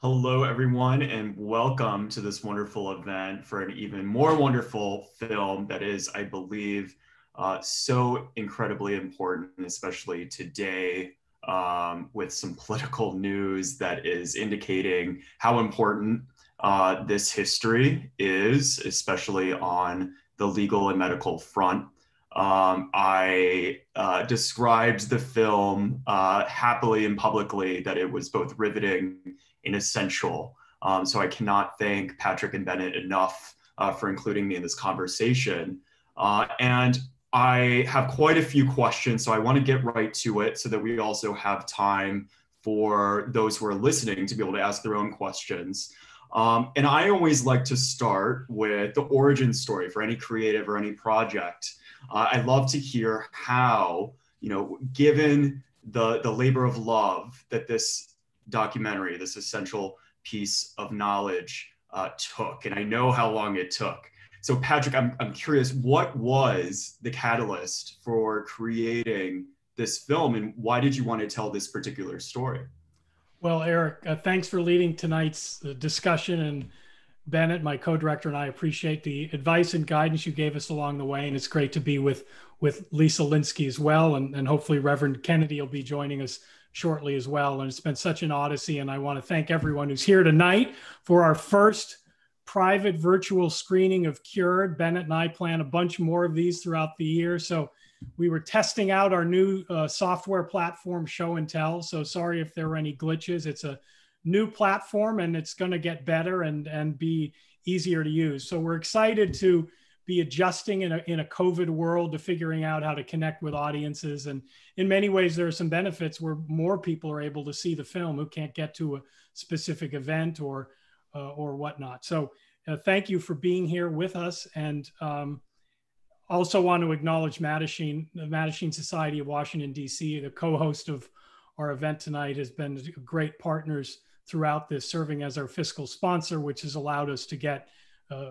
Hello, everyone, and welcome to this wonderful event for an even more wonderful film that is, I believe, so incredibly important, especially today, with some political news that is indicating how important this history is, especially on the legal and medical front. I described the film happily and publicly that it was both riveting and essential. So I cannot thank Patrick and Bennett enough for including me in this conversation. And I have quite a few questions, so I want to get right to it so that we also have time for those who are listening to be able to ask their own questions. And I always like to start with the origin story for any creative or any project. I'd love to hear how, given the labor of love that this documentary, this essential piece of knowledge took, and I know how long it took. So Patrick, I'm curious, what was the catalyst for creating this film, and why did you want to tell this particular story? Well, Eric, thanks for leading tonight's discussion. And Bennett, my co-director, and I appreciate the advice and guidance you gave us along the way. And it's great to be with Lisa Linsky as well. And hopefully Reverend Kennedy will be joining us shortly as well. And it's been such an odyssey. And I want to thank everyone who's here tonight for our first private virtual screening of CURED. Bennett and I plan a bunch more of these throughout the year. So we were testing out our new software platform, Show and Tell. So sorry if there were any glitches. It's a new platform and it's going to get better and be easier to use. So we're excited to be adjusting in a COVID world to figuring out how to connect with audiences. And in many ways, there are some benefits where more people are able to see the film who can't get to a specific event or whatnot. So thank you for being here with us. And also want to acknowledge Mattachine, the Mattachine Society of Washington, D.C., the co-host of our event tonight, has been great partners throughout this, serving as our fiscal sponsor, which has allowed us to get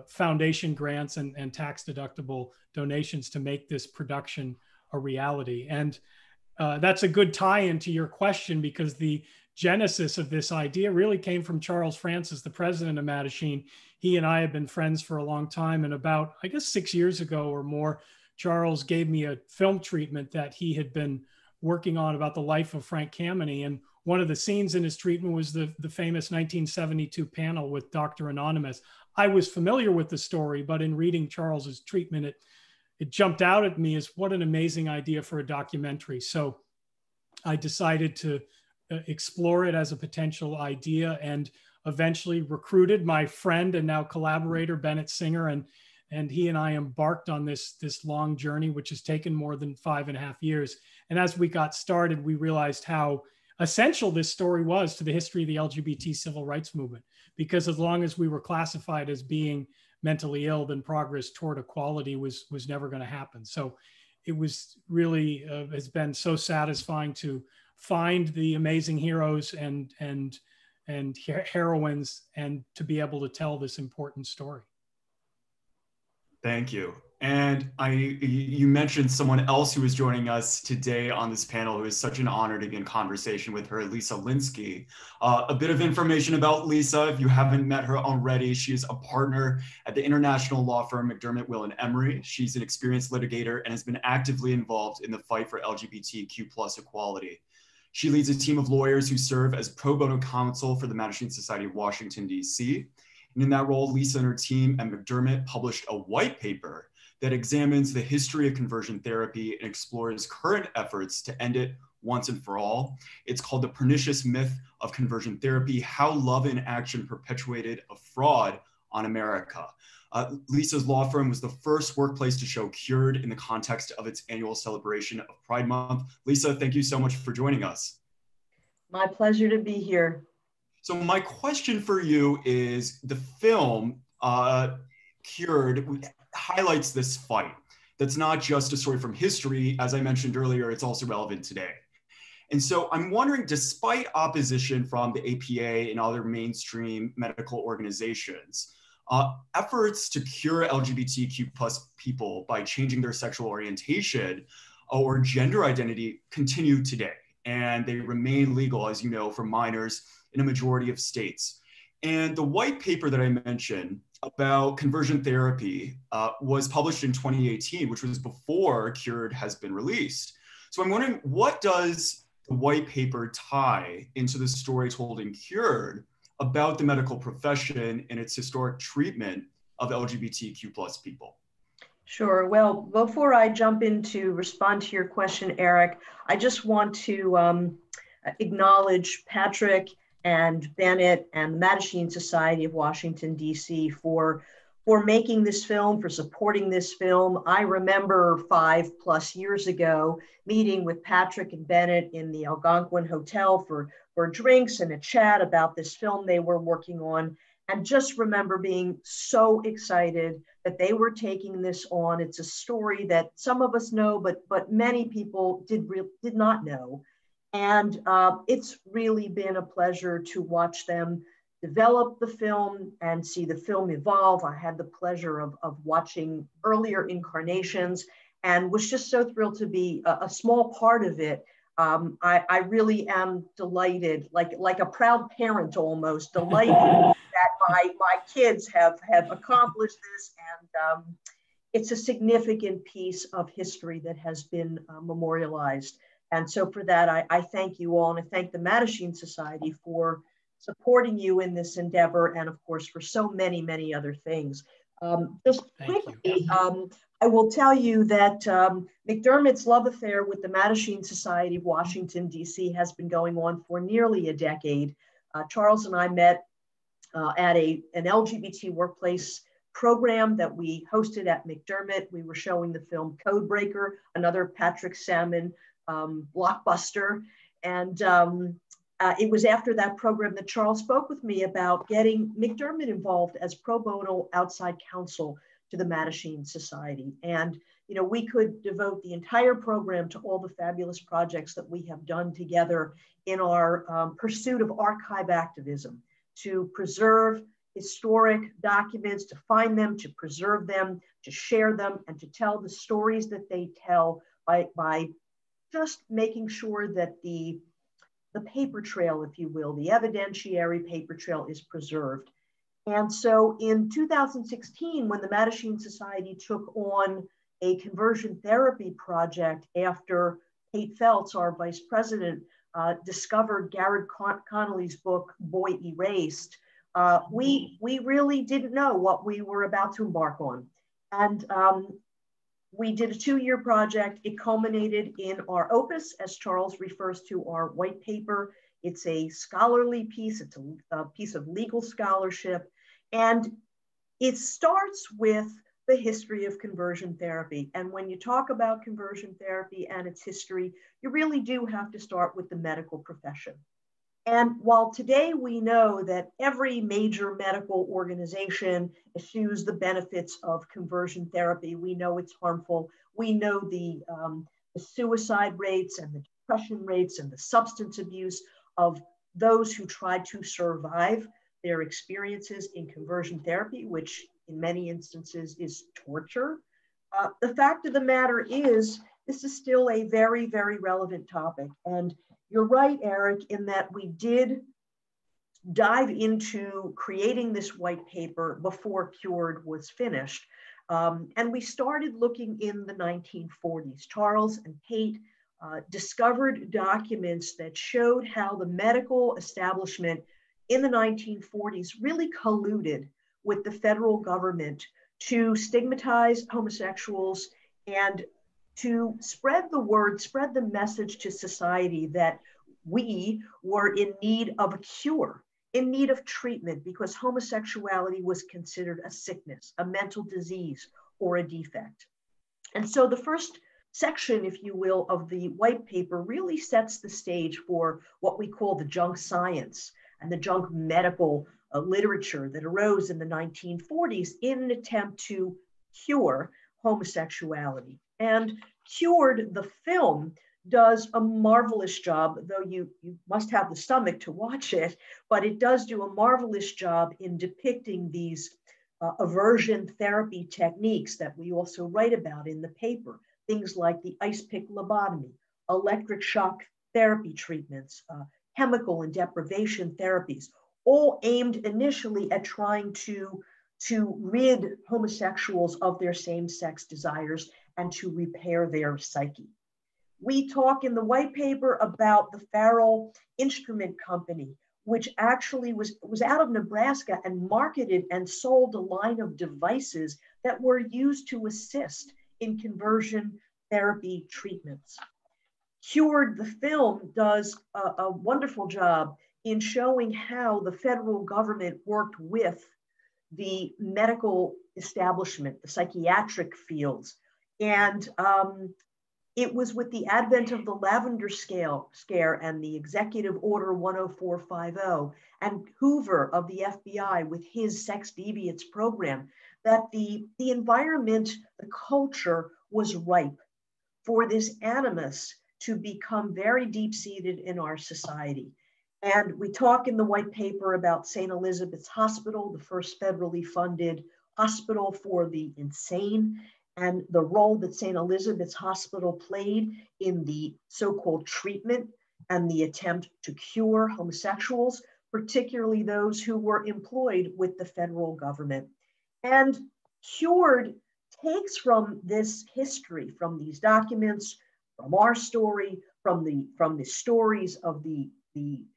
foundation grants and tax deductible donations to make this production a reality. And that's a good tie into your question, because the genesis of this idea really came from Charles Francis, the president of Mattachine. He and I have been friends for a long time. And about, I guess, 6 years ago or more, Charles gave me a film treatment that he had been working on about the life of Frank Kameny. And one of the scenes in his treatment was the famous 1972 panel with Dr. Anonymous. I was familiar with the story, but in reading Charles's treatment, it jumped out at me as what an amazing idea for a documentary. So I decided to explore it as a potential idea and eventually recruited my friend and now collaborator, Bennett Singer, and he and I embarked on this long journey, which has taken more than 5.5 years. And as we got started, we realized how essential this story was to the history of the LGBT civil rights movement, because as long as we were classified as being mentally ill, then progress toward equality was never going to happen. So it was really has been so satisfying to find the amazing heroes and heroines and to be able to tell this important story. Thank you. And you mentioned someone else who is joining us today on this panel, who is such an honor to be in conversation with her, Lisa Linsky. A bit of information about Lisa, if you haven't met her already. She is a partner at the international law firm McDermott, Will & Emery. She's an experienced litigator and has been actively involved in the fight for LGBTQ+ equality. She leads a team of lawyers who serve as pro bono counsel for the Mattachine Society of Washington, D.C. And in that role, Lisa and her team at McDermott published a white paper that examines the history of conversion therapy and explores current efforts to end it once and for all. It's called The Pernicious Myth of Conversion Therapy: How Love in Action Perpetuated a Fraud on America. Lisa's law firm was the first workplace to show CURED in the context of its annual celebration of Pride Month. Lisa, thank you so much for joining us. My pleasure to be here. So my question for you is, the film CURED highlights this fight. That's not just a story from history. As I mentioned earlier, it's also relevant today. And so I'm wondering, despite opposition from the APA and other mainstream medical organizations, efforts to cure LGBTQ+ people by changing their sexual orientation or gender identity continue today. And they remain legal, as you know, for minors in a majority of states. And the white paper that I mentioned about conversion therapy was published in 2018, which was before CURED has been released. So I'm wondering, what does the white paper tie into the story told in CURED about the medical profession and its historic treatment of LGBTQ plus people? Sure. Well, before I jump in to respond to your question, Eric, I just want to acknowledge Patrick and Bennett and the Mattachine Society of Washington, D.C. for making this film, for supporting this film. I remember 5+ years ago meeting with Patrick and Bennett in the Algonquin Hotel for drinks and a chat about this film they were working on, and just remember being so excited that they were taking this on. It's a story that some of us know, but many people did not know. And it's really been a pleasure to watch them develop the film and see the film evolve. I had the pleasure of watching earlier incarnations and was just so thrilled to be a small part of it. I really am delighted, like a proud parent almost, delighted that my kids have accomplished this, and it's a significant piece of history that has been memorialized. And so for that, I thank you all, and I thank the Mattachine Society for supporting you in this endeavor, and of course for so many, many other things. Just quickly, I will tell you that McDermott's love affair with the Mattachine Society of Washington, D.C. has been going on for nearly a decade. Charles and I met at an LGBT workplace program that we hosted at McDermott. We were showing the film Codebreaker, another Patrick Salmon blockbuster. And it was after that program that Charles spoke with me about getting McDermott involved as pro bono outside counsel to the Mattachine Society. And we could devote the entire program to all the fabulous projects that we have done together in our pursuit of archive activism, to preserve historic documents, to find them, to preserve them, to share them, and to tell the stories that they tell by just making sure that the paper trail, if you will, the evidentiary paper trail is preserved. And so in 2016, when the Mattachine Society took on a conversion therapy project after Kate Feltz, our vice president, discovered Garrett Connolly's book, Boy Erased, we really didn't know what we were about to embark on. And we did a 2-year project. It culminated in our opus, as Charles refers to our white paper. It's a scholarly piece. It's a piece of legal scholarship. And it starts with the history of conversion therapy. And when you talk about conversion therapy and its history, you really do have to start with the medical profession. And while today we know that every major medical organization eschews the benefits of conversion therapy, we know it's harmful. We know the suicide rates and the depression rates and the substance abuse of those who try to survive their experiences in conversion therapy, which in many instances is torture. The fact of the matter is, this is still a very, very relevant topic. And you're right, Eric, in that we did dive into creating this white paper before CURED was finished. And we started looking in the 1940s. Charles and Kate discovered documents that showed how the medical establishment in the 1940s really colluded with the federal government to stigmatize homosexuals and to spread the word, spread the message to society that we were in need of a cure, in need of treatment, because homosexuality was considered a sickness, a mental disease, or a defect. And so the first section, if you will, of the white paper really sets the stage for what we call the junk science and the junk medical literature that arose in the 1940s in an attempt to cure homosexuality. And CURED, the film, does a marvelous job, though you must have the stomach to watch it, but it does do a marvelous job in depicting these aversion therapy techniques that we also write about in the paper. Things like the ice pick lobotomy, electric shock therapy treatments, chemical and deprivation therapies, all aimed initially at trying to rid homosexuals of their same-sex desires and to repair their psyche. We talk in the white paper about the Farrell Instrument Company, which actually was out of Nebraska and marketed and sold a line of devices that were used to assist in conversion therapy treatments. CURED, the film, does a wonderful job in showing how the federal government worked with the medical establishment, the psychiatric fields. And it was with the advent of the Lavender Scare and the Executive Order 10450 and Hoover of the FBI with his sex deviance program that the environment, the culture was ripe for this animus to become very deep-seated in our society. And we talk in the white paper about St. Elizabeth's Hospital, the first federally funded hospital for the insane, and the role that St. Elizabeth's Hospital played in the so-called treatment and the attempt to cure homosexuals, particularly those who were employed with the federal government. And CURED takes from this history, from these documents, from our story, from the stories of the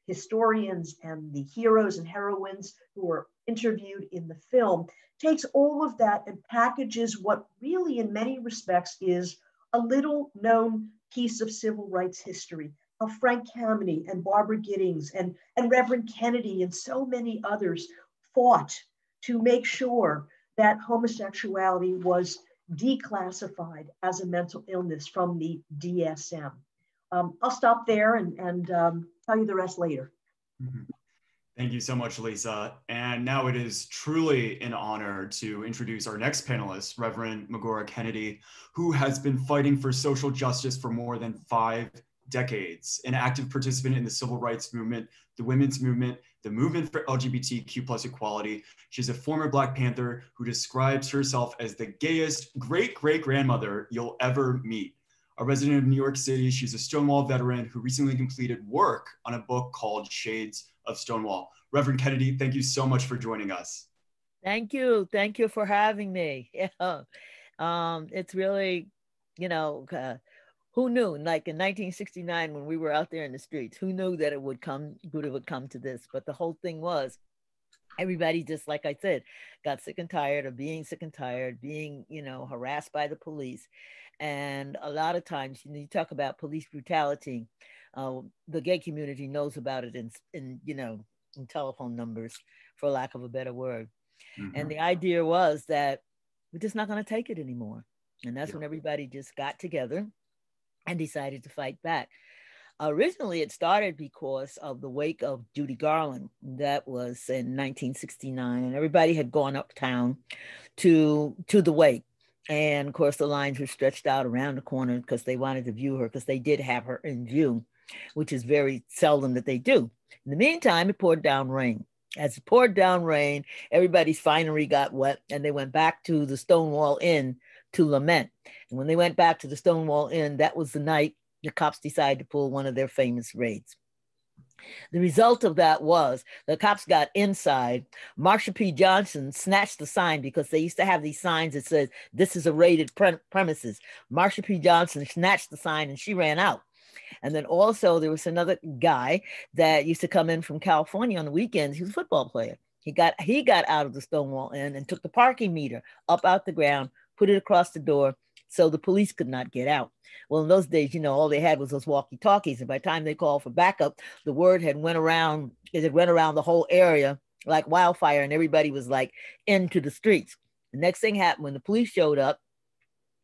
historians and the heroes and heroines who were interviewed in the film, takes all of that and packages what really in many respects is a little known piece of civil rights history, how Frank Kameny and Barbara Giddings and Reverend Kennedy and so many others fought to make sure that homosexuality was declassified as a mental illness from the DSM. I'll stop there and tell you the rest later. Mm-hmm. Thank you so much, Lisa. And now it is truly an honor to introduce our next panelist, Reverend Magora Kennedy, who has been fighting for social justice for more than 5 decades, an active participant in the civil rights movement, the women's movement, the movement for LGBTQ plus equality. She's a former Black Panther who describes herself as the gayest great-great-grandmother you'll ever meet. A resident of New York City, she's a Stonewall veteran who recently completed work on a book called Shades of Stonewall. Reverend Kennedy, thank you so much for joining us. Thank you. Thank you for having me. Yeah. It's really, who knew? Like in 1969, when we were out there in the streets, who knew that it would come to this? But the whole thing was, everybody, just like I said, got sick and tired of being sick and tired, being, harassed by the police. And a lot of times, you talk about police brutality. The gay community knows about it in telephone numbers, for lack of a better word. Mm-hmm. And the idea was that we're just not going to take it anymore. And that's when everybody just got together and decided to fight back. Originally, it started because of the wake of Judy Garland. That was in 1969, and everybody had gone uptown to the wake. And of course, the lines were stretched out around the corner because they wanted to view her, because they did have her in view, which is very seldom that they do. In the meantime, it poured down rain. As it poured down rain, everybody's finery got wet, and they went back to the Stonewall Inn to lament. And when they went back to the Stonewall Inn, that was the night the cops decided to pull one of their famous raids. The result of that was the cops got inside. Marsha P. Johnson snatched the sign, because they used to have these signs that said, "This is a raided premises." Marsha P. Johnson snatched the sign and she ran out. And then also there was another guy that used to come in from California on the weekends. He was a football player. He got out of the Stonewall Inn and took the parking meter up out the ground, put it across the door so the police could not get out. Well, in those days, all they had was those walkie-talkies. And by the time they called for backup, the word had went around the whole area like wildfire, and everybody was like into the streets. The next thing happened when the police showed up.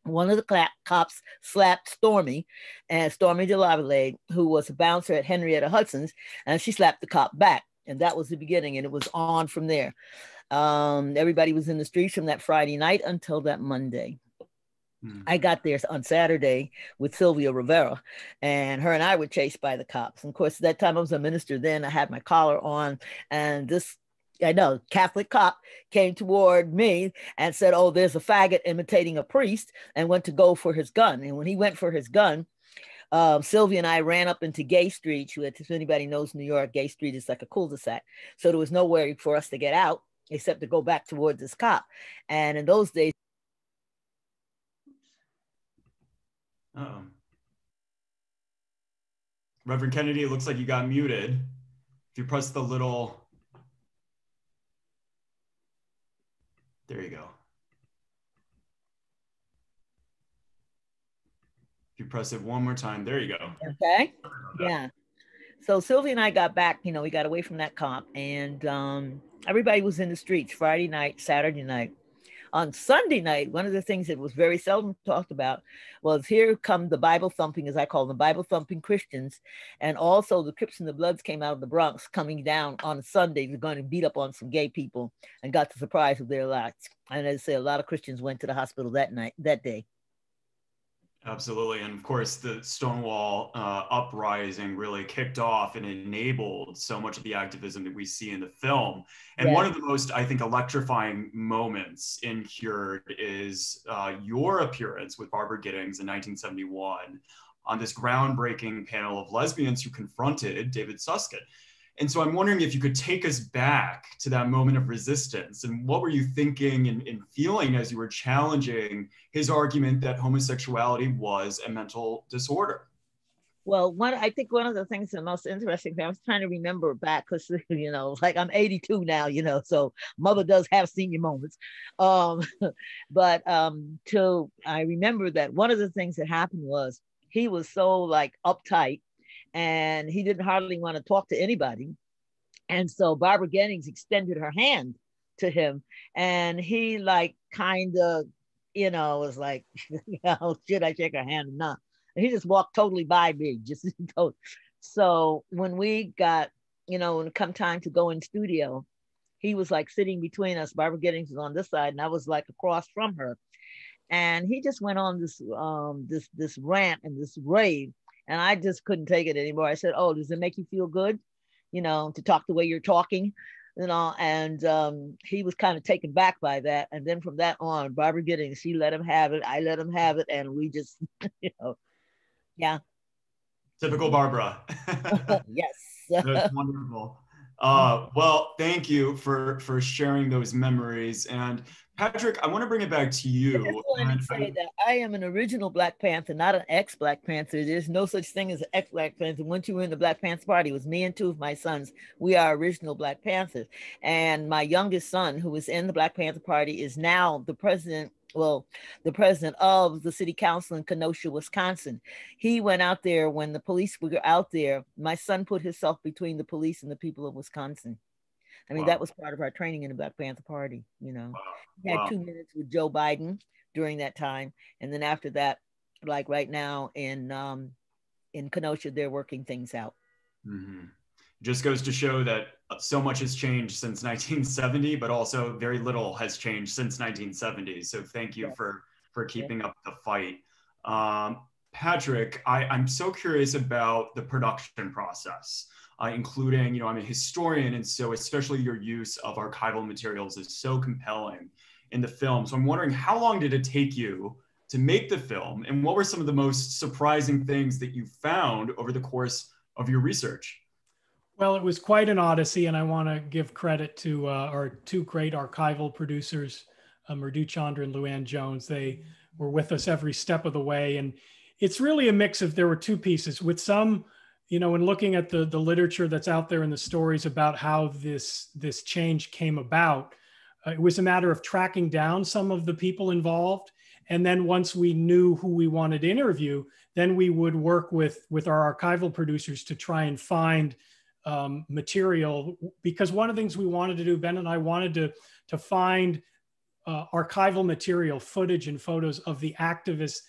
One of the cops slapped Stormy DeLavalade, who was a bouncer at Henrietta Hudson's, and she slapped the cop back. And that was the beginning, and it was on from there. Everybody was in the streets from that Friday night until that Monday. I got there on Saturday with Sylvia Rivera, and her and I were chased by the cops. And of course, at that time I was a minister then. I had my collar on, and this Catholic cop came toward me and said, "Oh, there's a faggot imitating a priest," and went to go for his gun. And when he went for his gun, Sylvia and I ran up into Gay Street. If anybody knows New York, Gay Street is like a cul-de-sac. So there was nowhere for us to get out except to go back towards this cop. And in those days, Uh-oh. Reverend Kennedy, it looks like you got muted. If you press the little, there you go. If you press it one more time, there you go. Okay. Yeah. So Sylvia and I got back, you know, we got away from that cop, and everybody was in the streets Friday night, Saturday night. On Sunday night, one of the things that was very seldom talked about was here come the Bible thumping, as I call them, Bible thumping Christians. And also the Crips and the Bloods came out of the Bronx coming down on Sunday. They're going to beat up on some gay people and got the surprise of their lives. And as I say, a lot of Christians went to the hospital that day. Absolutely. And of course, the Stonewall uprising really kicked off and enabled so much of the activism that we see in the film. And one of the most, I think, electrifying moments in CURED is your appearance with Barbara Giddings in 1971 on this groundbreaking panel of lesbians who confronted David Susskind. And so I'm wondering if you could take us back to that moment of resistance, and what were you thinking and feeling as you were challenging his argument that homosexuality was a mental disorder? Well, I think one of the things the most interesting thing, I was trying to remember back because, you know, like I'm 82 now, you know, so mother does have senior moments. But I remember that one of the things that happened was he was so like uptight, and he didn't hardly want to talk to anybody. And so Barbara Giddings extended her hand to him, and he like kind of, you know, was like, should I shake her hand or not? And he just walked totally by me, just so when we got, you know, when it come time to go in studio, he was like sitting between us. Barbara Giddings was on this side, and I was like across from her. And he just went on this rant and this rave. And I just couldn't take it anymore. I said, "Oh, does it make you feel good, you know, to talk the way you're talking, you know?" And he was kind of taken back by that. And then from that on, Barbara Giddings, she let him have it. I let him have it, and we just, you know, yeah. Typical Barbara. Yes. That's wonderful. Well, thank you for sharing those memories. And Patrick, I want to bring it back to you. I just wanted to say that I am an original Black Panther, not an ex-Black Panther. There's no such thing as an ex-Black Panther. Once you were in the Black Panther Party, it was me and two of my sons. We are original Black Panthers. And my youngest son, who was in the Black Panther Party, is now the president of the city council in Kenosha, Wisconsin. He went out there when the police were out there. My son put himself between the police and the people of Wisconsin. I mean, that was part of our training in the Black Panther Party, you know. We had 2 minutes with Joe Biden during that time. And then after that, like right now in Kenosha, they're working things out. Mm-hmm. Just goes to show that so much has changed since 1970, but also very little has changed since 1970. So thank you for keeping up the fight. Patrick, I'm so curious about the production process, including, you know, I'm a historian, and so especially your use of archival materials is so compelling in the film. So I'm wondering, how long did it take you to make the film, and what were some of the most surprising things that you found over the course of your research? Well, it was quite an odyssey, and I want to give credit to our two great archival producers, Murdu Chandra and Luann Jones. They were with us every step of the way, and it's really a mix of, there were two pieces. With some, you know, in looking at the literature that's out there and the stories about how this change came about, it was a matter of tracking down some of the people involved. And then once we knew who we wanted to interview, then we would work with our archival producers to try and find material, because one of the things we wanted to do, Ben and I wanted to find archival material, footage and photos of the activists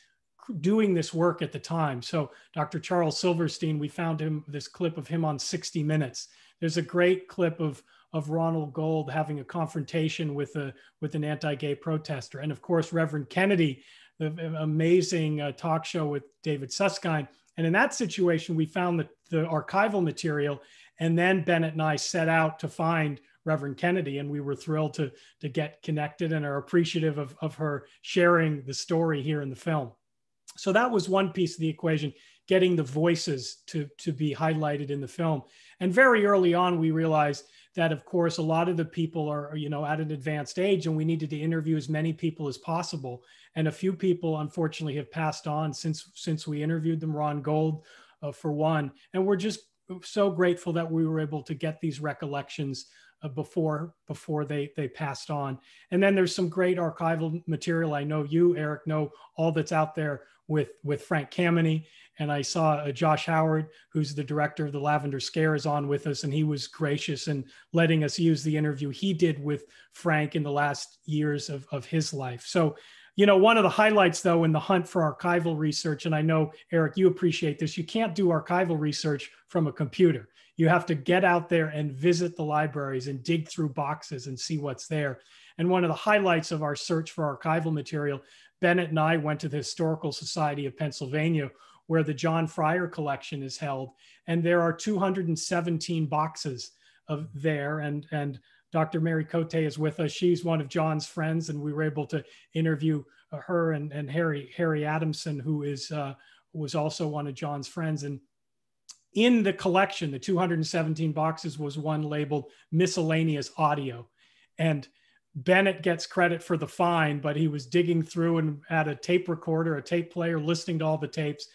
doing this work at the time. So Dr. Charles Silverstein, we found this clip of him on 60 Minutes. There's a great clip of Ronald Gold having a confrontation with an anti-gay protester. And of course, Reverend Kennedy, the amazing talk show with David Susskind. And in that situation, we found the archival material. And then Bennett and I set out to find Reverend Kennedy, and we were thrilled to get connected and are appreciative of her sharing the story here in the film. So that was one piece of the equation. getting the voices to be highlighted in the film. And very early on, we realized that, of course, a lot of the people are, at an advanced age, and we needed to interview as many people as possible. And a few people, unfortunately, have passed on since we interviewed them. Ron Gold, for one. And we're just so grateful that we were able to get these recollections before they passed on. And then there's some great archival material. I know you, Eric, know all that's out there with Frank Kameny. And I saw Josh Howard, who's the director of the Lavender Scare, is on with us, and he was gracious in letting us use the interview he did with Frank in the last years of his life. So, one of the highlights, though, in the hunt for archival research, and I know, Eric, you appreciate this, you can't do archival research from a computer. You have to get out there and visit the libraries and dig through boxes and see what's there. And one of the highlights of our search for archival material, Bennett and I went to the Historical Society of Pennsylvania, where the John Fryer collection is held. And there are 217 boxes of there. And Dr. Mary Cote is with us. She's one of John's friends, and we were able to interview her and Harry Adamson, who was also one of John's friends. And in the collection, the 217 boxes, was one labeled miscellaneous audio. And Bennett gets credit for the find, but he was digging through and had a tape recorder, a tape player, listening to all the tapes.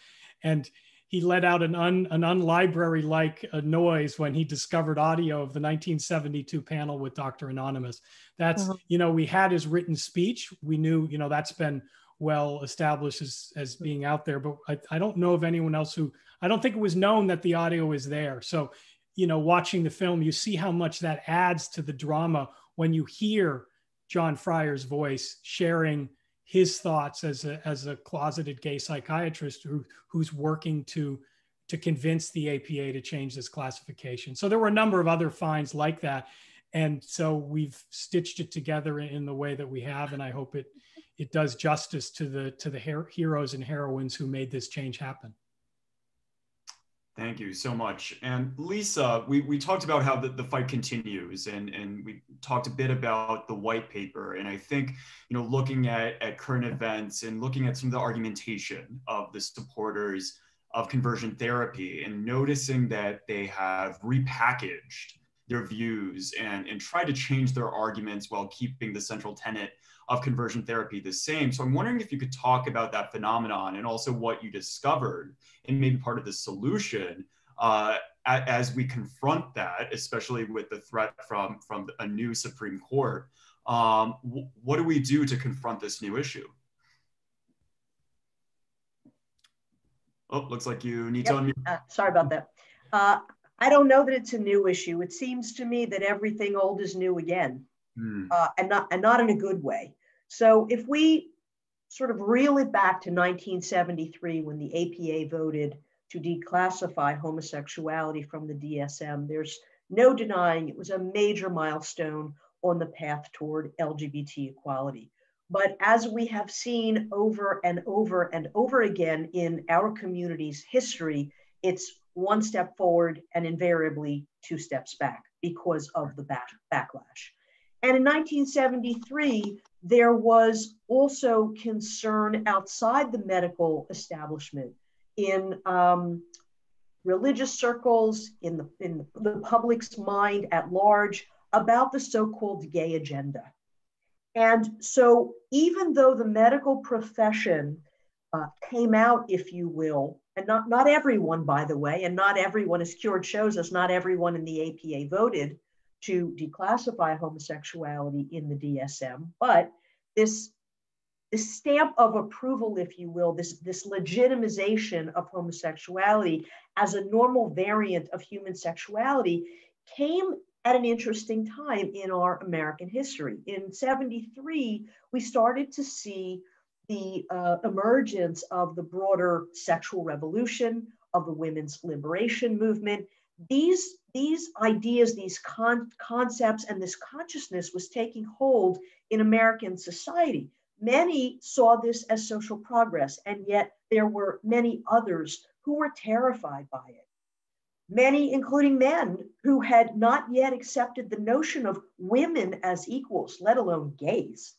And he let out an unlibrary-like noise when he discovered audio of the 1972 panel with Dr. Anonymous. That's, we had his written speech. We knew, that's been well established as being out there, but I don't know of anyone else I don't think it was known that the audio is there. So, watching the film, you see how much that adds to the drama when you hear John Fryer's voice sharing his thoughts as a closeted gay psychiatrist who's working to convince the APA to change this classification. So there were a number of other finds like that. And so we've stitched it together in the way that we have. And I hope it does justice to the heroes and heroines who made this change happen. Thank you so much. And Lisa, we talked about how the fight continues, and we talked a bit about the white paper. And I think, looking at current events and looking at some of the argumentation of the supporters of conversion therapy, and noticing that they have repackaged their views and tried to change their arguments while keeping the central tenet of conversion therapy the same. So I'm wondering if you could talk about that phenomenon and also what you discovered and maybe part of the solution as we confront that, especially with the threat from a new Supreme Court. What do we do to confront this new issue? Oh, looks like you need to unmute. Sorry about that. I don't know that it's a new issue. It seems to me that everything old is new again. And not in a good way. So if we sort of reel it back to 1973, when the APA voted to declassify homosexuality from the DSM, there's no denying it was a major milestone on the path toward LGBT equality. But as we have seen over and over and over again in our community's history, it's one step forward and invariably two steps back because of the backlash. And in 1973, there was also concern outside the medical establishment in religious circles, in the public's mind at large, about the so-called gay agenda. And so even though the medical profession came out, if you will, and not everyone, by the way, and not everyone, as CURED shows us, not everyone in the APA voted to declassify homosexuality in the DSM, but this stamp of approval, if you will, this legitimization of homosexuality as a normal variant of human sexuality came at an interesting time in our American history. In '73, we started to see the emergence of the broader sexual revolution, of the women's liberation movement. These ideas, these concepts, and this consciousness was taking hold in American society. Many saw this as social progress, and yet there were many others who were terrified by it. Many, including men, who had not yet accepted the notion of women as equals, let alone gays,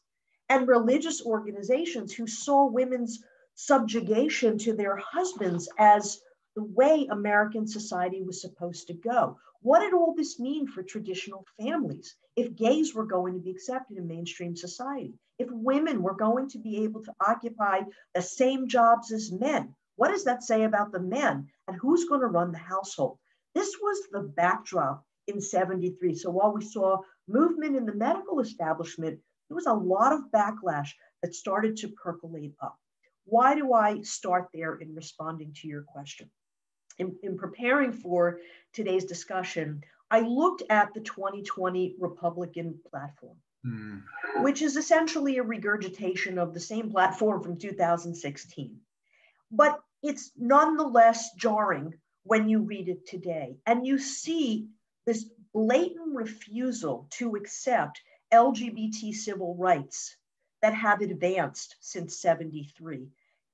and religious organizations who saw women's subjugation to their husbands as the way American society was supposed to go. What did all this mean for traditional families if gays were going to be accepted in mainstream society? If women were going to be able to occupy the same jobs as men? What does that say about the men and who's going to run the household? This was the backdrop in 73. So while we saw movement in the medical establishment, there was a lot of backlash that started to percolate up. Why do I start there in responding to your question? In preparing for today's discussion, I looked at the 2020 Republican platform, which is essentially a regurgitation of the same platform from 2016. But it's nonetheless jarring when you read it today, and you see this blatant refusal to accept LGBT civil rights that have advanced since 73.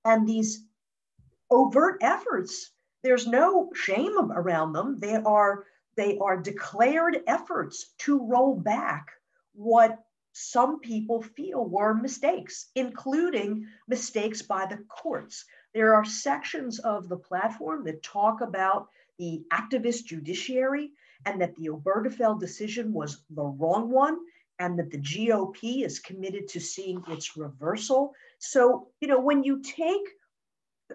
And these overt efforts, there's no shame around them. They are declared efforts to roll back what some people feel were mistakes, including mistakes by the courts. There are sections of the platform that talk about the activist judiciary and that the Obergefell decision was the wrong one, and that the GOP is committed to seeing its reversal. So, when you take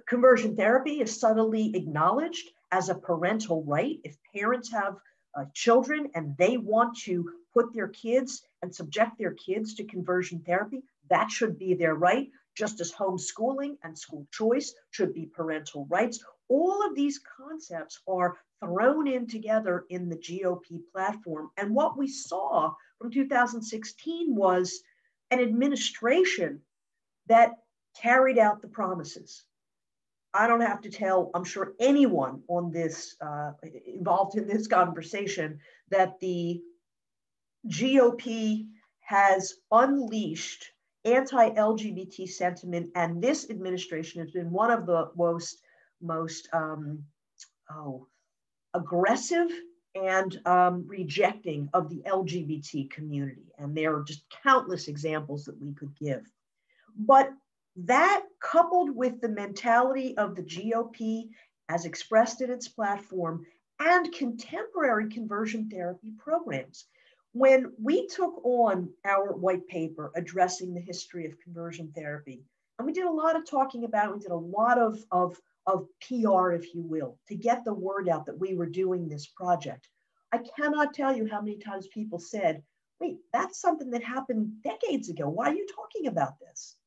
conversion therapy is subtly acknowledged as a parental right. If parents have children and they want to put their kids and subject their kids to conversion therapy, that should be their right, just as homeschooling and school choice should be parental rights. All of these concepts are thrown in together in the GOP platform. And what we saw from 2016 was an administration that carried out the promises. I don't have to tell, I'm sure anyone on this, involved in this conversation, that the GOP has unleashed anti-LGBT sentiment, and this administration has been one of the most aggressive and rejecting of the LGBT community. And there are just countless examples that we could give. But that, coupled with the mentality of the GOP as expressed in its platform and contemporary conversion therapy programs. When we took on our white paper addressing the history of conversion therapy, and we did a lot of talking about it, we did a lot of PR, if you will, to get the word out that we were doing this project. I cannot tell you how many times people said, wait, that's something that happened decades ago. Why are you talking about this?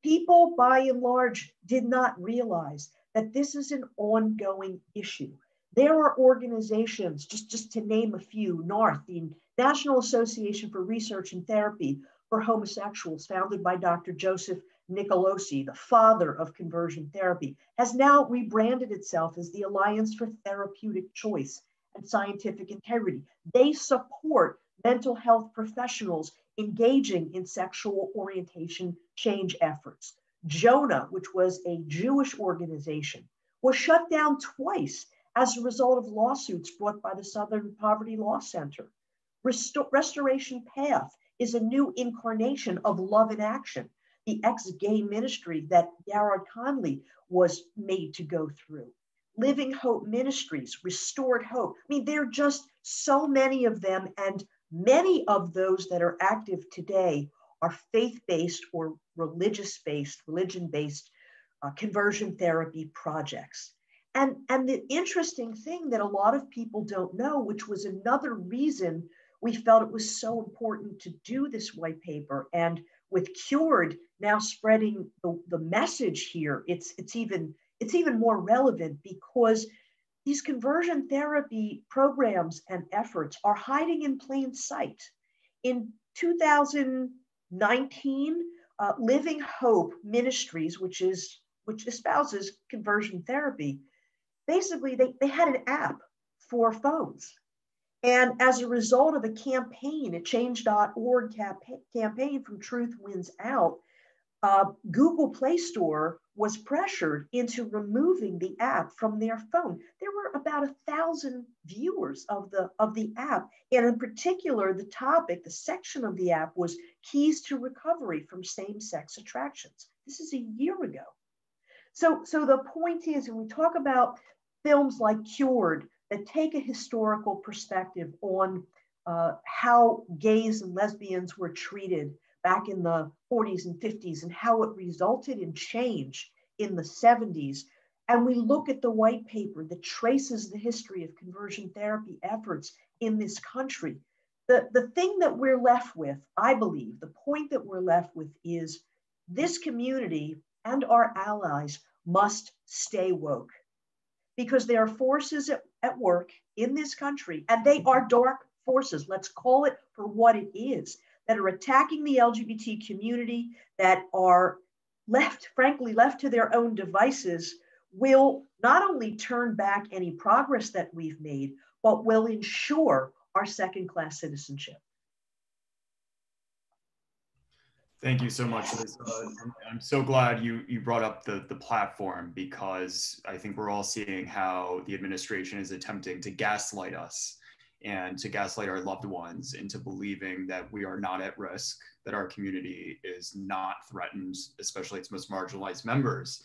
People, by and large, did not realize that this is an ongoing issue. There are organizations, just to name a few, NARTH, the National Association for Research and Therapy for Homosexuals, founded by Dr. Joseph Nicolosi, the father of conversion therapy, has now rebranded itself as the Alliance for Therapeutic Choice and Scientific Integrity. They support mental health professionals engaging in sexual orientation change efforts. Jonah, which was a Jewish organization, was shut down twice as a result of lawsuits brought by the Southern Poverty Law Center. Restoration Path is a new incarnation of Love in Action, the ex-gay ministry that Garrard Conley was made to go through. Living Hope Ministries, Restored Hope. I mean, there are just so many of them, and many of those that are active today are faith-based or religion-based conversion therapy projects. And the interesting thing that a lot of people don't know, which was another reason we felt it was so important to do this white paper, and with CURED now spreading the message here, it's even more relevant, because these conversion therapy programs and efforts are hiding in plain sight. In 2019, Living Hope Ministries, which espouses conversion therapy, basically they had an app for phones. And as a result of a campaign, a change.org campaign from Truth Wins Out, Google Play Store was pressured into removing the app from their phone. There were about 1,000 viewers of the app. And in particular, the section of the app was keys to recovery from same-sex attractions. This is a year ago. So the point is, when we talk about films like Cured that take a historical perspective on how gays and lesbians were treated back in the 40s and 50s and how it resulted in change in the 70s. And we look at the white paper that traces the history of conversion therapy efforts in this country. The thing that we're left with, I believe, the point that we're left with is this community and our allies must stay woke, because there are forces at work in this country, and they are dark forces, let's call it for what it is, that are attacking the LGBT community, that are frankly left to their own devices, will not only turn back any progress that we've made, but will ensure our second-class citizenship. Thank you so much, Liz. I'm so glad you brought up the platform, because I think we're all seeing how the administration is attempting to gaslight us and to gaslight our loved ones into believing that we are not at risk, that our community is not threatened, especially its most marginalized members.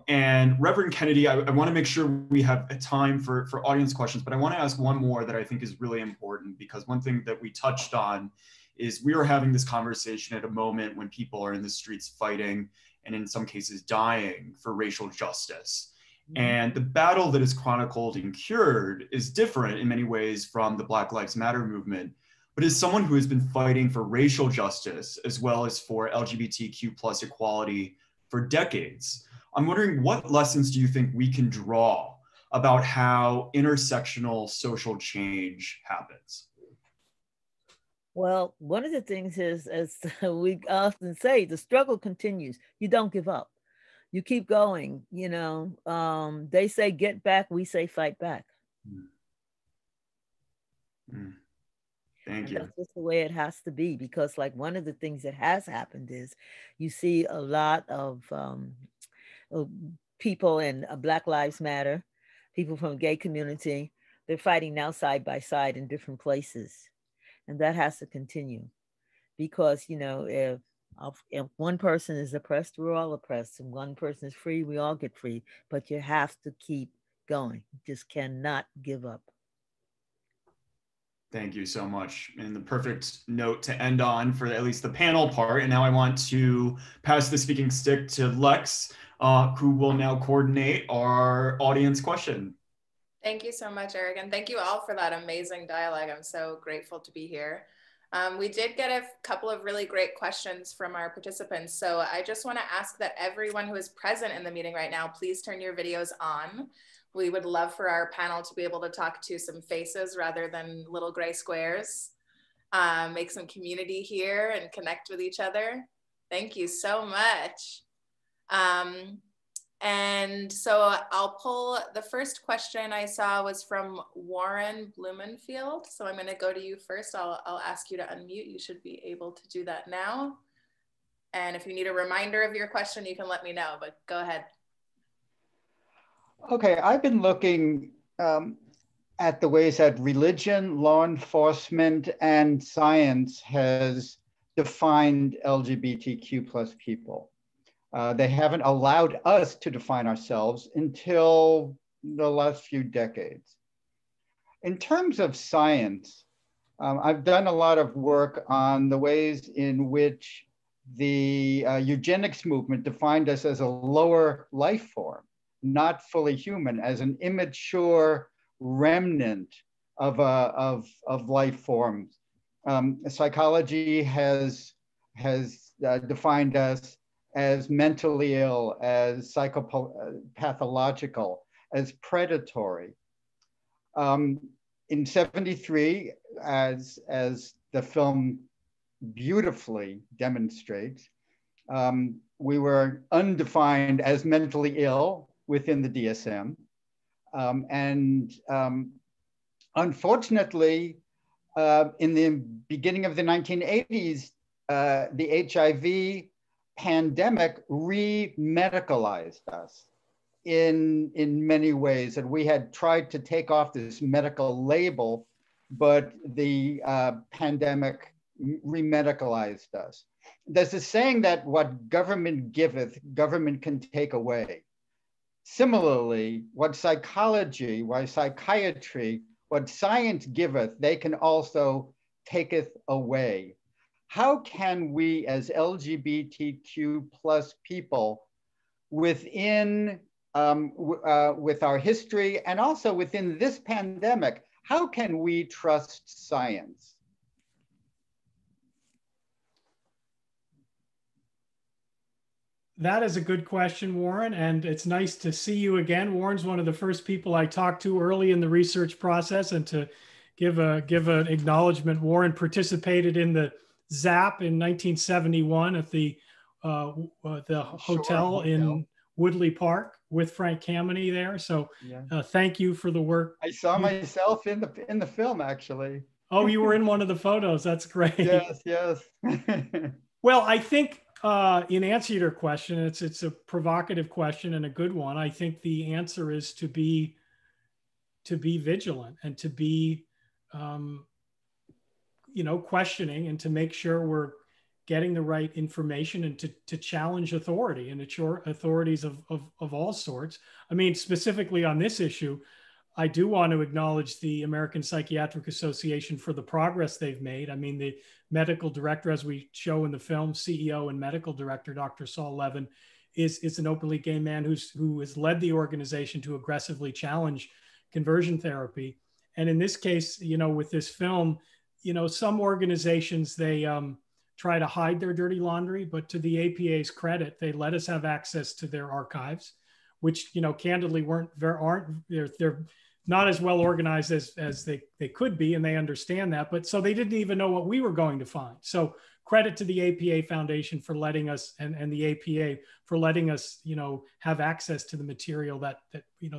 And Reverend Kennedy, I want to make sure we have time for audience questions, but I want to ask one more that I think is really important, because one thing that we touched on is we are having this conversation at a moment when people are in the streets fighting and in some cases dying for racial justice. And the battle that is chronicled in Cured is different in many ways from the Black Lives Matter movement. But as someone who has been fighting for racial justice as well as for LGBTQ+ equality for decades, I'm wondering, what lessons do you think we can draw about how intersectional social change happens? Well, one of the things is, as we often say, the struggle continues. You don't give up. You keep going, you know. They say get back, we say fight back. Thank you. That's just the way it has to be, because like one of the things that has happened is you see a lot of people in Black Lives Matter, people from the gay community, they're fighting now side by side in different places. And that has to continue, because, you know, if one person is oppressed, we're all oppressed. And one person is free, we all get free. But you have to keep going. You just cannot give up. Thank you so much. And the perfect note to end on for at least the panel part. And now I want to pass the speaking stick to Lex, who will now coordinate our audience question. Thank you so much, Eric. And thank you all for that amazing dialogue. I'm so grateful to be here. We did get a couple of really great questions from our participants. So I just want to ask that everyone who is present in the meeting right now, please turn your videos on. We would love for our panel to be able to talk to some faces rather than little gray squares. Make some community here and connect with each other. Thank you so much. And so I'll pull, the first question I saw was from Warren Blumenfield. So I'm going to go to you first. I'll ask you to unmute. You should be able to do that now. And if you need a reminder of your question, you can let me know, but go ahead. Okay, I've been looking at the ways that religion, law enforcement, and science has defined LGBTQ+ people. They haven't allowed us to define ourselves until the last few decades. In terms of science, I've done a lot of work on the ways in which the eugenics movement defined us as a lower life form, not fully human, as an immature remnant of life forms. Psychology has defined us as mentally ill, as psychopathological, as predatory. In '73, as the film beautifully demonstrates, we were undefined as mentally ill within the DSM. Unfortunately, in the beginning of the 1980s, the HIV pandemic re-medicalized us in many ways. And we had tried to take off this medical label, but the pandemic re-medicalized us. There's a saying that what government giveth, government can take away. Similarly, what psychology, why psychiatry, what science giveth, they can also taketh away. How can we as LGBTQ plus people within, with our history and also within this pandemic, how can we trust science? That is a good question, Warren, and it's nice to see you again. Warren's one of the first people I talked to early in the research process, and to give an acknowledgement, Warren participated in the ZAP in 1971 at the hotel in Woodley Park with Frank Kameny there. So thank you for the work. I saw myself in the film, actually. Oh, you were in one of the photos. That's great. Yes, yes. Well, I think in answer to your question, it's a provocative question and a good one. I think the answer is to be vigilant and to be, questioning, and to make sure we're getting the right information, and to challenge authority, and authorities of all sorts. I mean, specifically on this issue, I do want to acknowledge the American Psychiatric Association for the progress they've made. I mean, the medical director, as we show in the film, CEO and medical director, Dr. Saul Levin, is an openly gay man who has led the organization to aggressively challenge conversion therapy. And in this case, with this film, some organizations, they try to hide their dirty laundry, but to the APA's credit, they let us have access to their archives, which, candidly they're not as well organized as they could be, and they understand that. But so they didn't even know what we were going to find. So credit to the APA Foundation for letting us, and the APA for letting us, have access to the material that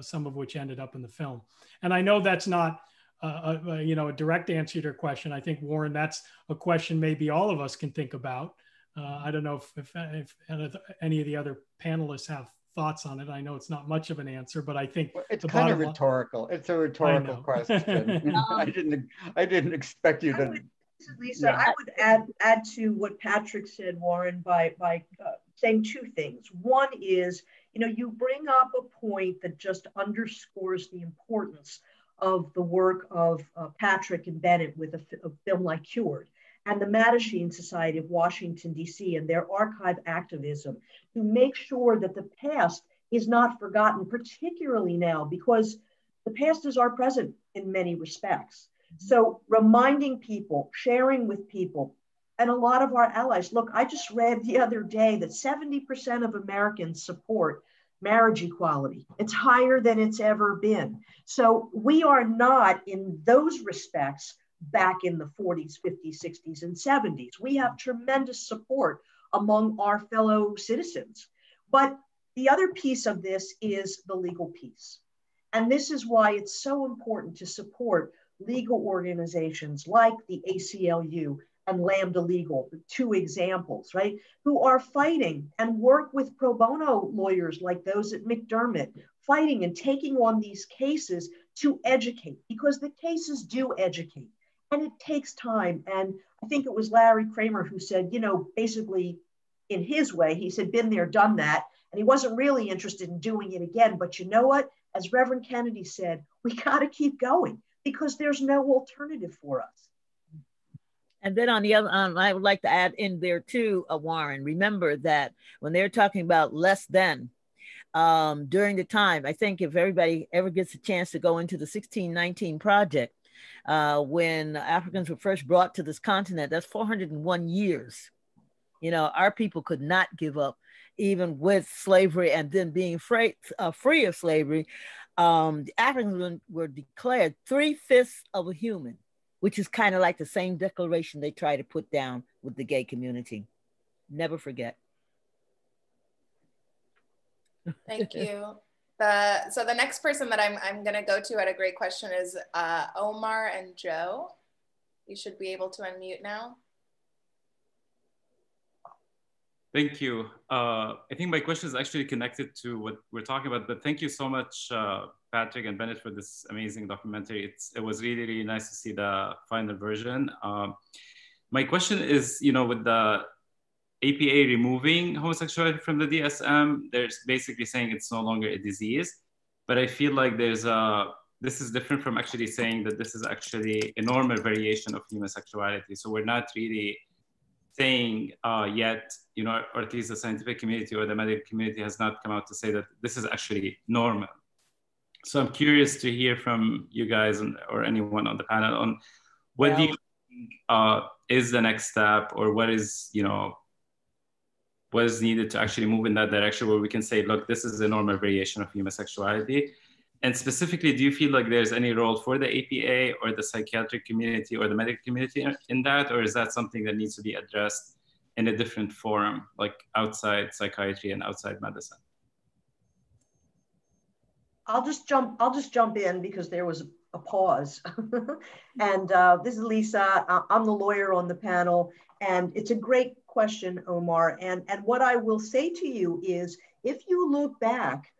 some of which ended up in the film. And I know that's not a direct answer to your question. I think, Warren, that's a question maybe all of us can think about. I don't know if any of the other panelists have thoughts on it. I know it's not much of an answer, but I think it's kind of rhetorical. It's a rhetorical question. I didn't expect you to. Lisa, I would add to what Patrick said, Warren, by saying two things. One is, you bring up a point that just underscores the importance of the work of Patrick and Bennett with a film like Cured, and the Mattachine Society of Washington, D.C., and their archive activism to make sure that the past is not forgotten, particularly now, because the past is our present in many respects. So reminding people, sharing with people, and a lot of our allies. Look, I just read the other day that 70% of Americans support marriage equality. It's higher than it's ever been. So we are not, in those respects, back in the 40s, 50s, 60s, and 70s. We have tremendous support among our fellow citizens. But the other piece of this is the legal piece. And this is why it's so important to support legal organizations like the ACLU and Lambda Legal, the two examples, right, who are fighting and work with pro bono lawyers like those at McDermott, fighting and taking on these cases to educate, because the cases do educate. And it takes time. And I think it was Larry Kramer who said, basically in his way, he said, been there, done that. And he wasn't really interested in doing it again. But you know what? As Reverend Kennedy said, we got to keep going because there's no alternative for us. And then on the other, I would like to add in there too, Warren, remember that when they're talking about less than, during the time, I think if everybody ever gets a chance to go into the 1619 Project, when Africans were first brought to this continent, that's 401 years. Our people could not give up, even with slavery and then being free of slavery. The Africans were declared 3/5 of a human, which is kind of like the same declaration they try to put down with the gay community. Never forget. Thank you. So the next person that I'm going to go to at a great question is Omar and Joe. You should be able to unmute now. Thank you. I think my question is actually connected to what we're talking about, but thank you so much, Patrick and Bennett, for this amazing documentary. It was really, really nice to see the final version. My question is, with the APA removing homosexuality from the DSM. They're basically saying it's no longer a disease. But I feel like this is different from actually saying that this is actually a normal variation of human sexuality. So we're not really saying yet, you know, or at least the scientific community or the medical community has not come out to say that this is actually normal. So I'm curious to hear from you guys or anyone on the panel on what do you think is the next step, or what is, you know, what is needed to actually move in that direction where we can say, look, this is a normal variation of human sexuality. And specifically, do you feel like there's any role for the APA or the psychiatric community or the medical community in that? Or is that something that needs to be addressed in a different forum, like outside psychiatry and outside medicine? I'll just jump in because there was a pause. And this is Lisa. I'm the lawyer on the panel. And it's a great question, Omar. And what I will say to you is, if you look back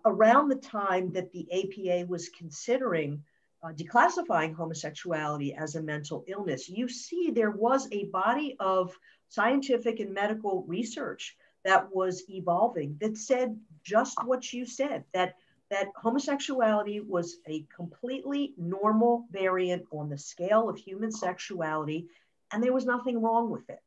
around the time that the APA was considering declassifying homosexuality as a mental illness, you see there was a body of scientific and medical research that was evolving that said just what you said, that homosexuality was a completely normal variant on the scale of human sexuality, and there was nothing wrong with it.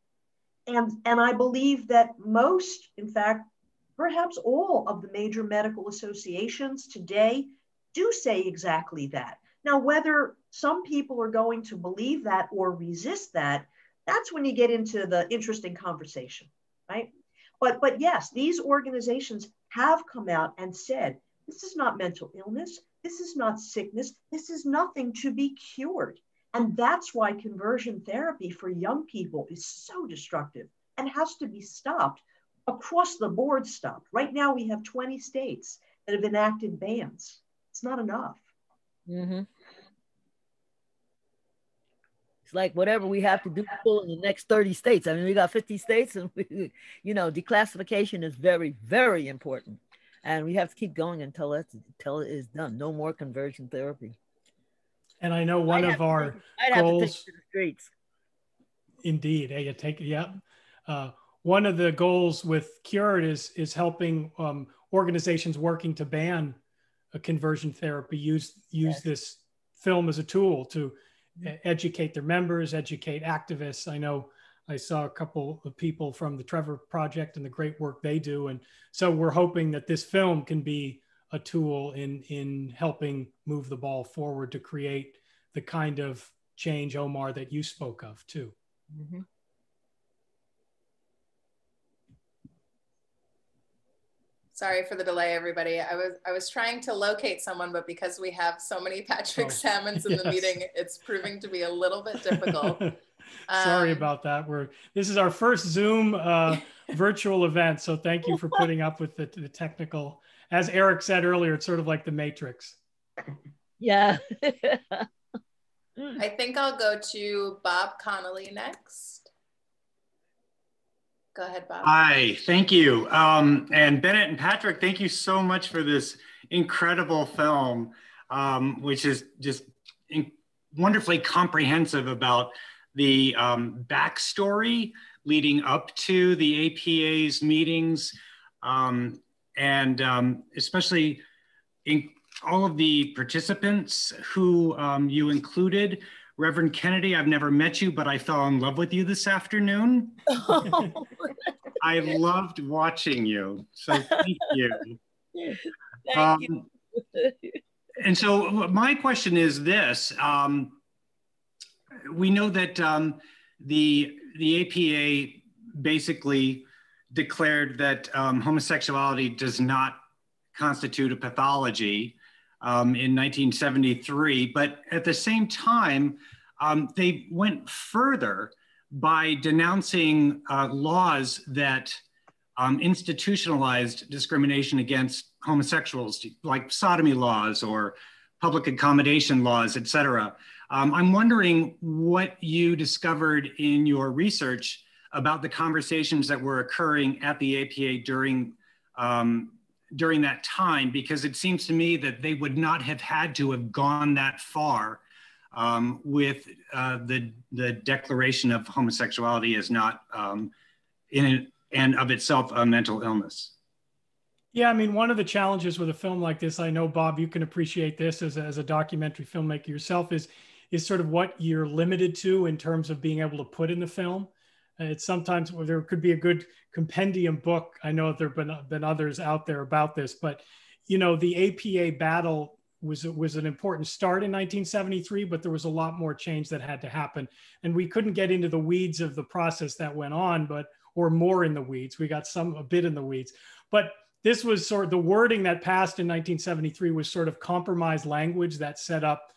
And I believe that most, in fact, perhaps all of the major medical associations today do say exactly that. Now, whether some people are going to believe that or resist that, that's when you get into the interesting conversation, right? But yes, these organizations have come out and said, this is not mental illness. This is not sickness. This is nothing to be cured. And that's why conversion therapy for young people is so destructive and has to be stopped, across the board stopped. Right now, we have 20 states that have enacted bans. It's not enough. Mm-hmm. It's like whatever we have to do in the next 30 states. I mean, we got 50 states, and we, you know, declassification is very, very important. And we have to keep going until it is done. No more conversion therapy. And I know one of our goals, to the streets. Indeed, one of the goals with CURED is helping organizations working to ban a conversion therapy use this film as a tool to educate their members, educate activists. I know I saw a couple of people from the Trevor Project and the great work they do. And so we're hoping that this film can be a tool in helping move the ball forward to create the kind of change, Omar, that you spoke of too. Mm-hmm. Sorry for the delay, everybody. I was trying to locate someone, but because we have so many Patrick Salmons in the meeting, it's proving to be a little bit difficult. Sorry about that. This is our first Zoom virtual event, so thank you for putting up with the technical. As Eric said earlier, it's sort of like the Matrix. Yeah. I think I'll go to Bob Connolly next. Go ahead, Bob. Hi, thank you. And Bennett and Patrick, thank you so much for this incredible film, which is just wonderfully comprehensive about the backstory leading up to the APA's meetings, and especially in all of the participants who you included. Reverend Kennedy, I've never met you, but I fell in love with you this afternoon. I loved watching you, so thank you. Thank you. And so my question is this. We know that the APA basically declared that homosexuality does not constitute a pathology in 1973, but at the same time, they went further by denouncing laws that institutionalized discrimination against homosexuals, like sodomy laws or public accommodation laws, et cetera. I'm wondering what you discovered in your research about the conversations that were occurring at the APA during that time, because it seems to me that they would not have had to have gone that far with the declaration of homosexuality as not in and of itself a mental illness. Yeah, I mean, one of the challenges with a film like this, I know, Bob, you can appreciate this as a documentary filmmaker yourself, is sort of what you're limited to in terms of being able to put in the film. It's sometimes where there could be a good compendium book. I know there have been others out there about this, but you know, the APA battle was an important start in 1973, but there was a lot more change that had to happen, and we couldn't get into the weeds of the process that went on, or more in the weeds. We got a bit in the weeds, but this was sort of the wording that passed in 1973 was sort of compromise language that set up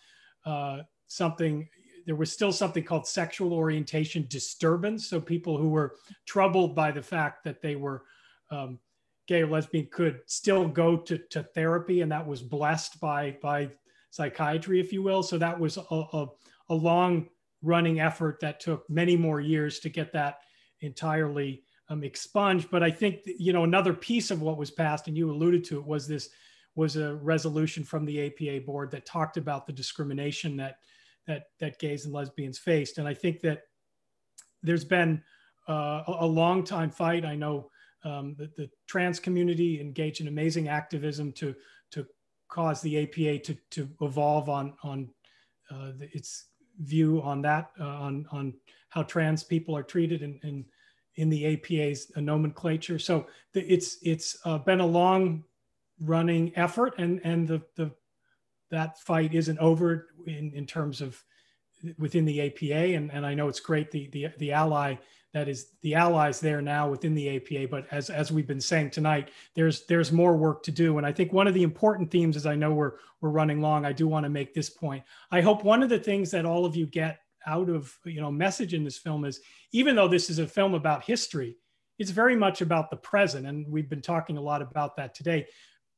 something. There was still something called sexual orientation disturbance. So people who were troubled by the fact that they were gay or lesbian could still go to therapy, and that was blessed by psychiatry, if you will. So that was a long running effort that took many more years to get that entirely expunged. But I think, you know, another piece of what was passed, and you alluded to it, was a resolution from the APA board that talked about the discrimination that gays and lesbians faced. And I think that there's been a long time fight. I know the trans community engaged in amazing activism to cause the APA to evolve on its view on that, on how trans people are treated in the APA's nomenclature. So it's been a long running effort, and that fight isn't over in terms of within the APA. And I know it's great, the ally that is the allies there now within the APA, but as we've been saying tonight, there's more work to do. And I think one of the important themes, as I know we're running long, I do want to make this point. I hope one of the things that all of you get out of, you know, message in this film is, even though this is a film about history, it's very much about the present. And we've been talking a lot about that today,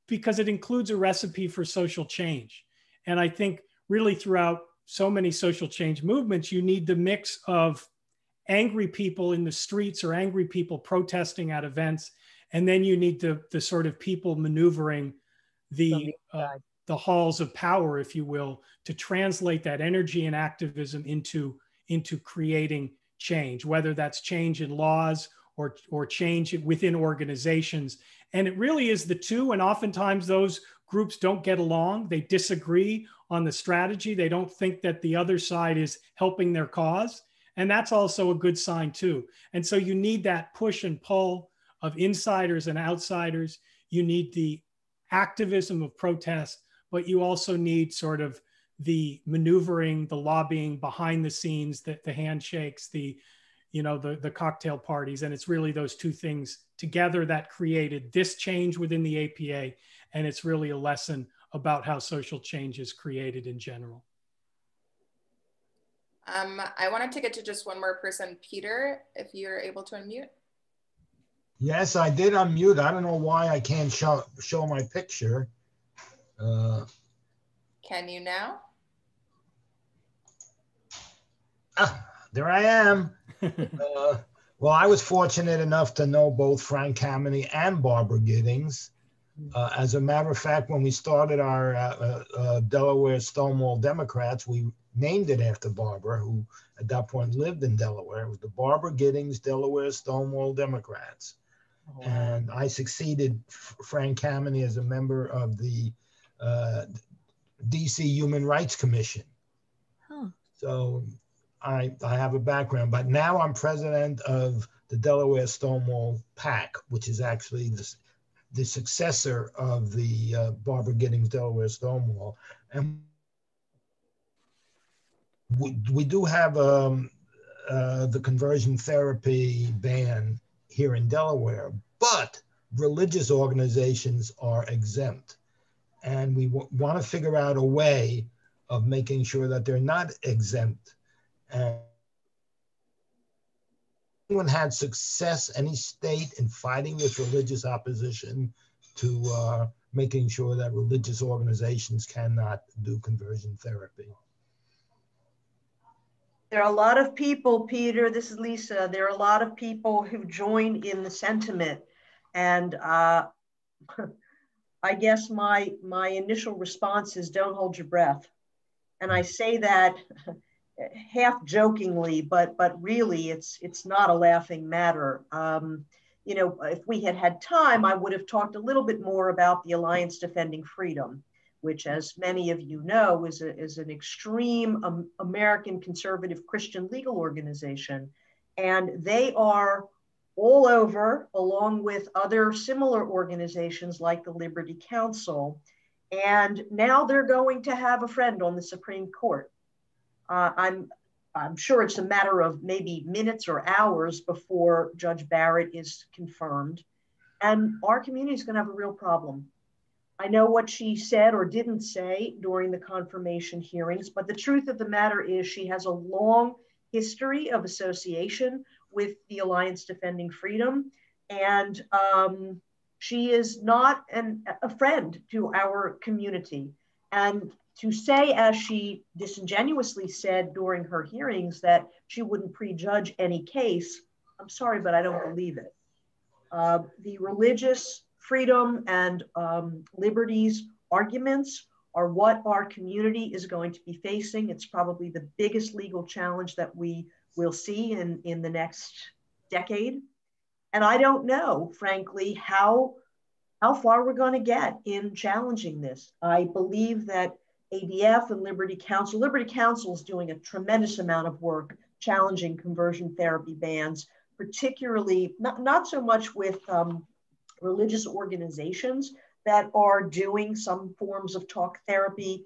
because it includes a recipe for social change. And I think really throughout so many social change movements, you need the mix of angry people in the streets or angry people protesting at events. And then you need the sort of people maneuvering the halls of power, if you will, to translate that energy and activism into creating change, whether that's change in laws or change within organizations. And it really is the two. And oftentimes those groups don't get along. They disagree on the strategy. They don't think that the other side is helping their cause. And that's also a good sign too. And so you need that push and pull of insiders and outsiders. You need the activism of protest, but you also need sort of the maneuvering, the lobbying behind the scenes, the handshakes, the cocktail parties. And it's really those two things together that created this change within the APA. And it's really a lesson about how social change is created in general. I wanted to get to just one more person. Peter, if you're able to unmute. Yes, I did unmute. I don't know why I can't show my picture. Can you now? There I am. Well, I was fortunate enough to know both Frank Kameny and Barbara Giddings. As a matter of fact, when we started our Delaware Stonewall Democrats, we named it after Barbara, who at that point lived in Delaware. It was the Barbara Giddings Delaware Stonewall Democrats. Oh. And I succeeded Frank Kameny as a member of the DC Human Rights Commission. Huh. So I have a background, but now I'm president of the Delaware Stonewall PAC, which is actually the successor of the Barbara Giddings Delaware Stonewall. And we do have the conversion therapy ban here in Delaware, but religious organizations are exempt. And we want to figure out a way of making sure that they're not exempt. And anyone had success, any state, in fighting this religious opposition to making sure that religious organizations cannot do conversion therapy? There are a lot of people, Peter, this is Lisa, there are a lot of people who join in the sentiment. And I guess my initial response is don't hold your breath. And I say that half jokingly, but really it's not a laughing matter. You know, if we had had time, I would have talked a little bit more about the Alliance Defending Freedom, which, as many of you know, is an extreme American conservative Christian legal organization. And they are all over, along with other similar organizations like the Liberty Council. And now they're going to have a friend on the Supreme Court. I'm sure it's a matter of maybe minutes or hours before Judge Barrett is confirmed. And our community is going to have a real problem. I know what she said or didn't say during the confirmation hearings, but the truth of the matter is she has a long history of association with the Alliance Defending Freedom. And she is not a friend to our community. And to say, as she disingenuously said during her hearings, that she wouldn't prejudge any case, I'm sorry, but I don't believe it. The religious freedom and liberties arguments are what our community is going to be facing. It's probably the biggest legal challenge that we will see in the next decade. And I don't know, frankly, how far we're going to get in challenging this. I believe that ADF and Liberty Council is doing a tremendous amount of work challenging conversion therapy bans, particularly not so much with religious organizations that are doing some forms of talk therapy,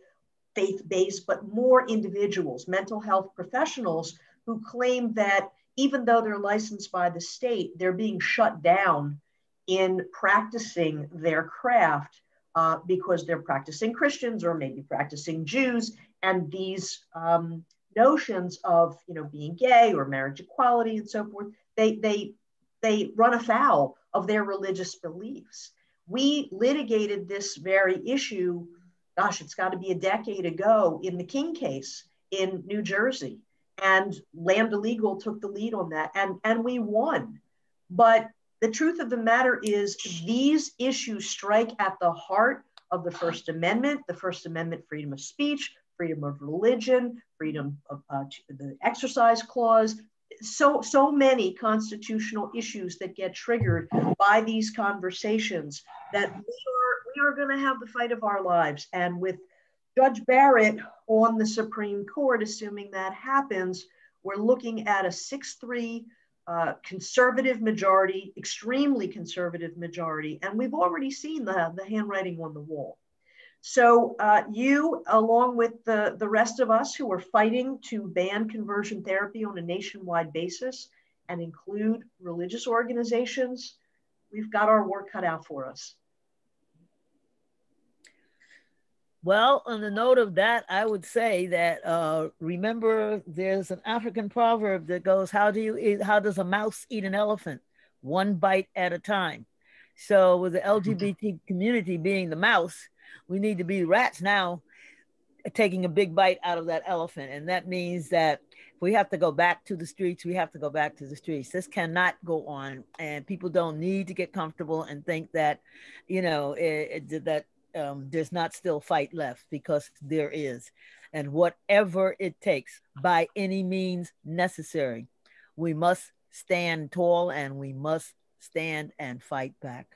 faith-based, but more individuals, mental health professionals who claim that even though they're licensed by the state, they're being shut down in practicing their craft because they're practicing Christians or maybe practicing Jews. And these notions of, you know, being gay or marriage equality and so forth, they run afoul of their religious beliefs. We litigated this very issue, gosh, it's got to be a decade ago, in the King case in New Jersey. And Lambda Legal took the lead on that, and we won. But the truth of the matter is these issues strike at the heart of the First Amendment freedom of speech, freedom of religion, freedom of the exercise clause, so many constitutional issues that get triggered by these conversations that we are going to have the fight of our lives. And with Judge Barrett on the Supreme Court, assuming that happens, we're looking at a 6-3 conservative majority, extremely conservative majority, and we've already seen the handwriting on the wall. So you, along with the rest of us who are fighting to ban conversion therapy on a nationwide basis and include religious organizations, we've got our work cut out for us. Well, on the note of that, I would say that remember, there's an African proverb that goes, how does a mouse eat an elephant? One bite at a time. So with the LGBT community being the mouse, we need to be rats now, taking a big bite out of that elephant. And that means that if we have to go back to the streets, we have to go back to the streets. This cannot go on. And people don't need to get comfortable and think that, you know, there's not still fight left, because there is. And whatever it takes, by any means necessary, we must stand tall and we must stand and fight back.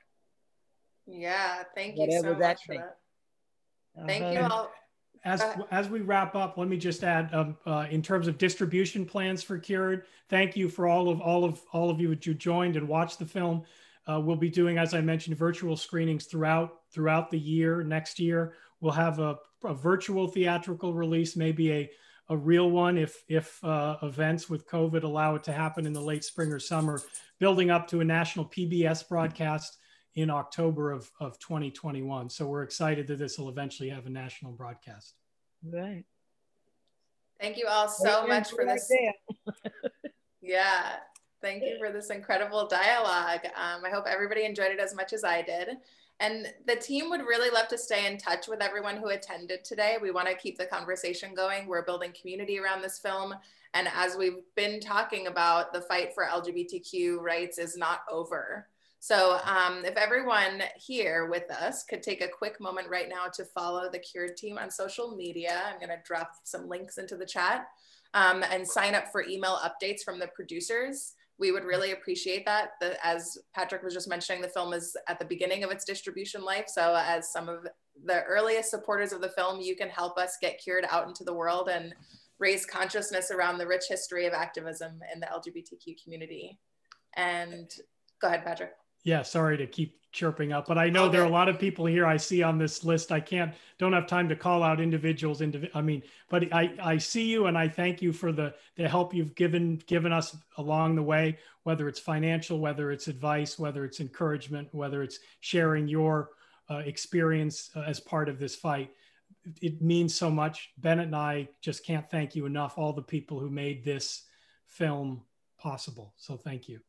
Yeah, thank you so much for that. Thank you all. As we wrap up, let me just add, in terms of distribution plans for CURED, thank you for all of you who joined and watched the film. We'll be doing, as I mentioned, virtual screenings throughout the year. Next year, we'll have a virtual theatrical release, maybe a real one if events with COVID allow it to happen in the late spring or summer, building up to a national PBS broadcast in October of 2021. So we're excited that this will eventually have a national broadcast. Right. Thank you all so much for this. Yeah. Thank you for this incredible dialogue. I hope everybody enjoyed it as much as I did. And the team would really love to stay in touch with everyone who attended today. We want to keep the conversation going. We're building community around this film. And as we've been talking about, the fight for LGBTQ rights is not over. So if everyone here with us could take a quick moment right now to follow the CURED team on social media. I'm going to drop some links into the chat. and sign up for email updates from the producers. We would really appreciate that. As Patrick was just mentioning, the film is at the beginning of its distribution life. So as some of the earliest supporters of the film, you can help us get Cured out into the world and raise consciousness around the rich history of activism in the LGBTQ community. And go ahead, Patrick. Yeah, sorry to keep chirping up, but I know there are a lot of people here I see on this list. I don't have time to call out individuals. But I see you, and I thank you for the help you've given us along the way, whether it's financial, whether it's advice, whether it's encouragement, whether it's sharing your experience as part of this fight. It means so much. Bennett and I just can't thank you enough, all the people who made this film possible. So thank you.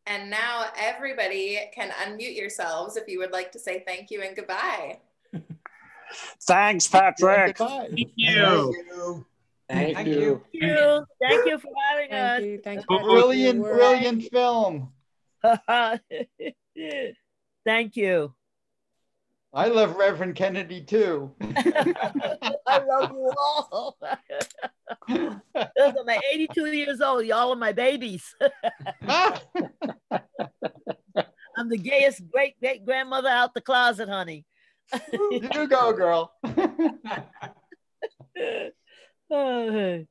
And now everybody can unmute yourselves if you would like to say thank you and goodbye. Thanks, Patrick. Thank you. Thank you. Thank you for having us. Thanks, Brilliant film. Thank you. I love Reverend Kennedy too. I love you all. Listen, I'm 82 years old. Y'all are my babies. I'm the gayest great grandmother out the closet, honey. You go, girl. Oh, hey.